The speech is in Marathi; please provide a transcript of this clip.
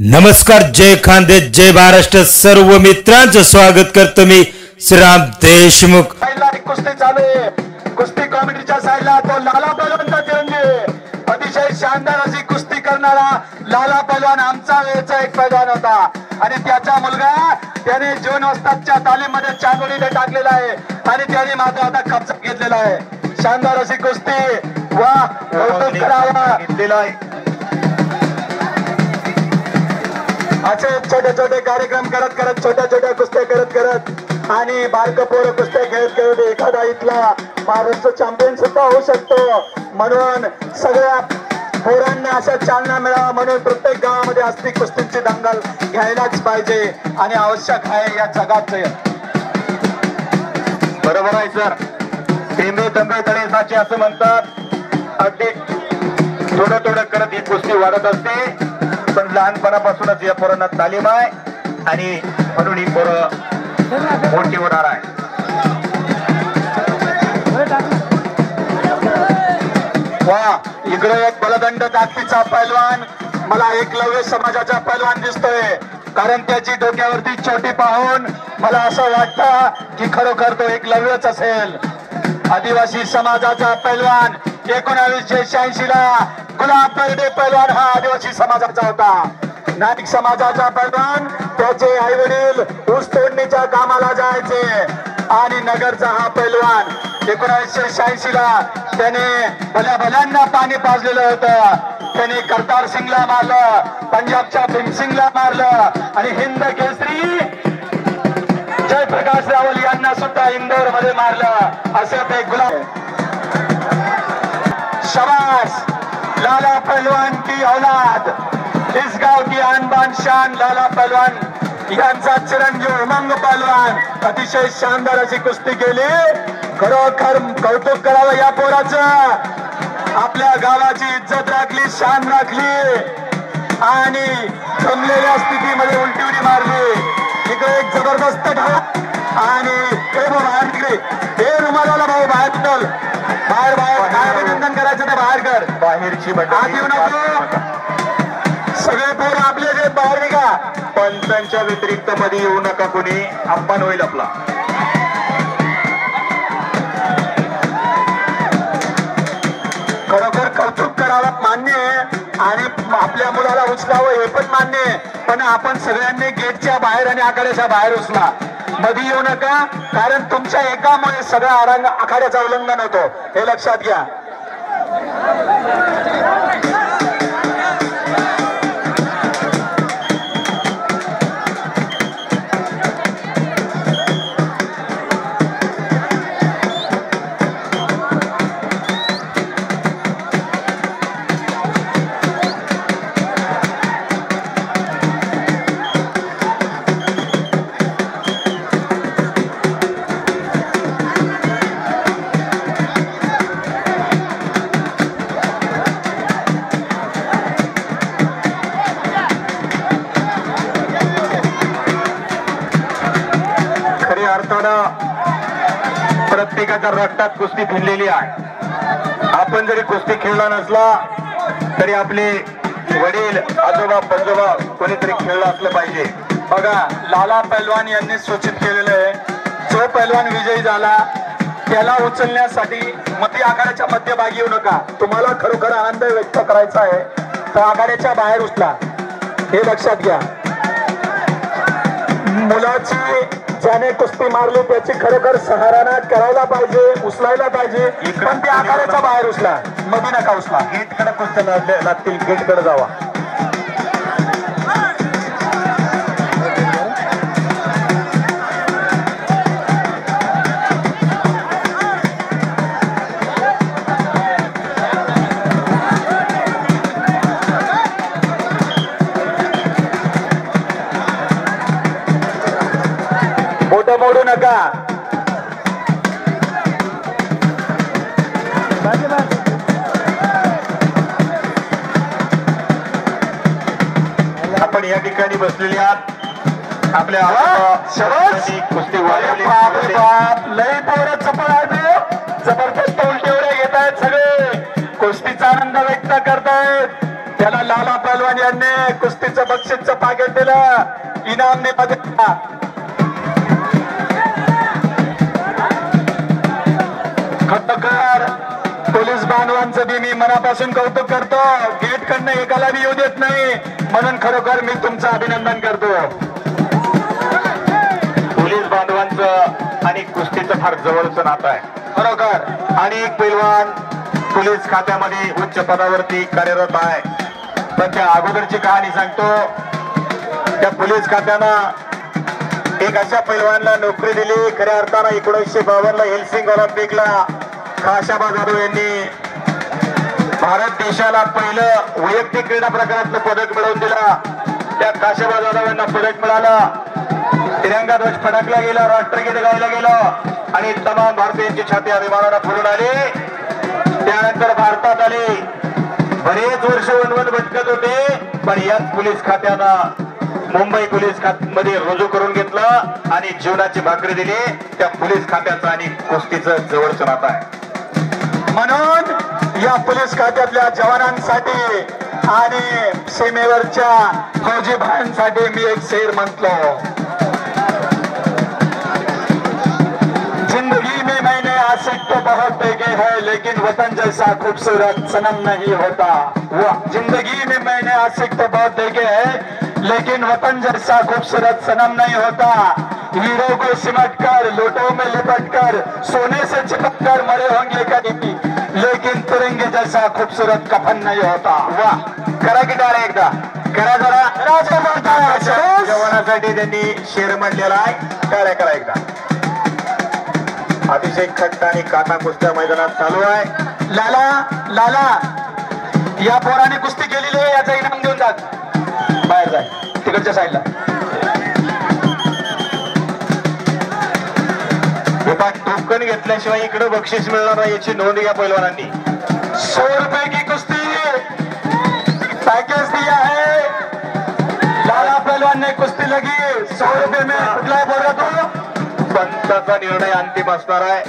नमस्कार, जय खानदे, जय महाराष्ट्र. सर्व मित्रांचं स्वागत करतो मी श्रीराम देशमुख. कुस्ती चालू आहे. कुस्ती कॉमेडीच्या साईडला तो लाला पैलवानचा तिरंगी, अतिशय शानदार अशी कुस्ती करणारा लाला पैलवान आमचा वेळचा एक पैलवान होता आणि त्याचा मुलगा त्याने जून वस्तादच्या तालीमध्ये चांदोलीला टाकलेला आहे आणि त्याने मात्र आता कब्जा घेतलेला आहे. शानदार अशी कुस्ती, वा कौतुक करावा घेतलेला आहे. असे छोटे छोटे कार्यक्रम करत करत, छोट्या छोट्या कुस्त्या करत करत आणि बारकं पोरं कुस्त्या खेळत खेळत एखादा इथला महाराष्ट्र चॅम्पियन सुद्धा होऊ शकतो. म्हणून सगळ्या पोरांना अशा चालना मिळावा म्हणून प्रत्येक गावामध्ये असती कुस्तीची दंगल घ्यायलाच पाहिजे आणि आवश्यक आहे या जगात. बरोबर आहे सर. टेंबे तंबे तळे साचे असं म्हणतात. अगदी थोडं थोडं करत ही कुस्ती वाढत असते, पण लहानपणापासूनच या पोरांना तालीम आहे आणि म्हणून ही पोरं मोठी होणार आहे. वा, इकडे एक बलदंड ताकदीचा पैलवान, मला एकलव्य समाजाचा पैलवान दिसतोय, कारण त्याची डोक्यावरती चोटी पाहून मला असं वाटतं की खरोखर तो एकलव्यच असेल. आदिवासी समाजाचा पैलवान 1986 ला गुलाब बर्डे पैलवान हा आदिवासी समाजाचा होता. नाईक समाजाचा पैलवान, त्याचे आई वडील ऊस तोडणीच्या कामाला जायचे आणि नगरचा हा पैलवान 1986 ला त्याने भल्या भल्यांना पाणी पाजलेलं होतं. त्याने करतार सिंगला मारलं, पंजाबच्या भीम सिंगला मारलं आणि हिंद केसरी जयप्रकाश रावल यांना सुद्धा इंदोर मध्ये मारलं. असं ते गुलाब. शाबाश, लाला पहलवान की औलाद, इस गाव की आन बान शान लाला पहलवान यांचा चिरंजीव उमंग पहलवान अतिशय शानदार अशी कुस्ती केली. खरोखर कौतुक करावं या पोराचं. आपल्या गावाची इज्जत राखली, शान राखली आणि जमलेल्या स्थितीमध्ये उलटी उडी मारली. इकडे एक जबरदस्त घात आणि बाहेर तिकडे हे रुमाला भाऊ बाहेर पडल, बाहेर बाहेर काय अभिनंदन करायचं ते बाहेर कर. बाहेरची आत येऊ नको, सगळे पोर आपले जे बाहेर निघा. पंचांच्या व्यतिरिक्त मध्ये येऊ नका कोणी, अपमान होईल आपला. खरोखर कौतुक करावं मान्य आहे आणि आपल्या मुलाला उचलावं हे पण मान्य आहे, पण आपण सगळ्यांनी गेटच्या बाहेर आणि आखाड्याच्या बाहेर उचला, मध्ये येऊ नका, कारण तुमच्या एकामुळे सगळा आखाड्याचा उल्लंघन होतो हे लक्षात घ्या. प्रत्येकाच्या रक्तात कुस्ती भिनलेली आहे. आपण जरी कुस्ती खेळला नसला तरी आपले वडील, आजोबा, पंजोबा कोणीतरी खेळलं असलं पाहिजे. बघा, लाला पैलवान यांनी सूचित केलेलं आहे, जो पैलवान विजयी झाला त्याला उचलण्यासाठी मती आखाड्याच्या मध्यभागी येऊ नका. तुम्हाला खरोखर आनंद व्यक्त करायचा आहे तर आखाड्याच्या बाहेर उचला, हे लक्षात घ्या. मुलाची ज्याने कुस्ती मारली त्याची खरोखर सहाराना करायला पाहिजे, उचलायला पाहिजे, पण त्या आखाड्याच्या बाहेर उचला, मध्ये नका उचला. गेटकडे कुस्त्या लागतील, गेटकडे जावा. मोडू नका. आपण या ठिकाणी बसलेले आहात. आपल्या कुस्ती लई पोरं चपळ आहे, जबरदस्त उलटे उड्या घेत आहेत, सगळे कुस्तीचा आनंद व्यक्त करतायत. त्याला लाला पहलवान यांनी कुस्तीचं बक्षीसचं पाकिट दिलं, इनामने बघितला. खटकर पोलीस बांधवांचं बी मी मनापासून कौतुक करतो. गेट कडनं एकाला बी येऊ देत नाही, म्हणून खरोखर मी तुमचं अभिनंदन करतो. पोलीस बांधवांचं आणि कुस्तीचं फार जवळचं नातं आहे खरोखर. आणि एक पैलवान पोलीस खात्यामध्ये उच्च पदावरती कार्यरत आहे. पण त्या अगोदरची कहाणी सांगतो. त्या पोलीस खात्यानं एक अशा पैलवानला नोकरी दिली, खऱ्या अर्थानं 1952 ला हेल्सिंकी ऑलिम्पिकला खाशाबा जाधव यांनी भारत देशाला पहिलं वैयक्तिक क्रीडा प्रकारातलं पदक मिळवून दिलं. त्या खाशाबा जाधव यांना पदक मिळालं. तिरंगा ध्वज फडकला गेला, राष्ट्रगीत गायला गेलं आणि तमाम भारतीयांची छाती अभिमानानं फुलून आली. त्यानंतर भारतात आले. बरेच वर्ष वनवन भटकत होते, पण याच पोलीस खात्यानं मुंबई पोलीस मध्ये रुजू करून घेतलं आणि जीवनाची भाकरी दिली. त्या पोलीस खात्याचं आणि कुस्तीचं जवळचं नातं आहे. म्हणून या पोलीस खात्यातल्या जवानांसाठी आणि सीमेवरच्या फौजी भायांसाठी मी एक शेर म्हटलो. जिंदगी में मैंने आशिक तो बहुत देखे हैं, लेकिन वतन जैसा खूबसूरत सनम नहीं होता. जिंदगी में मैंने आशिक तो बहुत देखे हैं, लेकिन वतन जैसा खूबसूरत सनम नहीं होता. हीरो को सिमट कर, लूटों में लिपट कर, सोने से चिपक कर मरे होंगे कभी, लेकिन तिरंगे जैसा खूबसूरत कफन नहीं होता. वाह, करा की टाळ्या एकदा, करा जरा. जवानासाठी त्यांनी शेर म्हणलेला आहे. टाळ्या करा एकदा. अतिशय खट्ट आणि काटा कुस्त्या मैदानात चालू आहे. लाला या पोराने कुस्ती केलेली आहे, याचं इनाम देऊन जात. बाहेर जाय तिकडच्या साईडला. टोकन घेतल्याशिवाय इकडे बक्षीस मिळणार नाही, याची नोंद घ्या पैलवानांनी. 100 रुपए की कुश्ती पैकेज दिया है. लाला पहलवान ने कुश्ती लगी 100 रुपए में. कुठला बोल रहा तू? पंचाचा निर्णय अंतिम असणार आहे.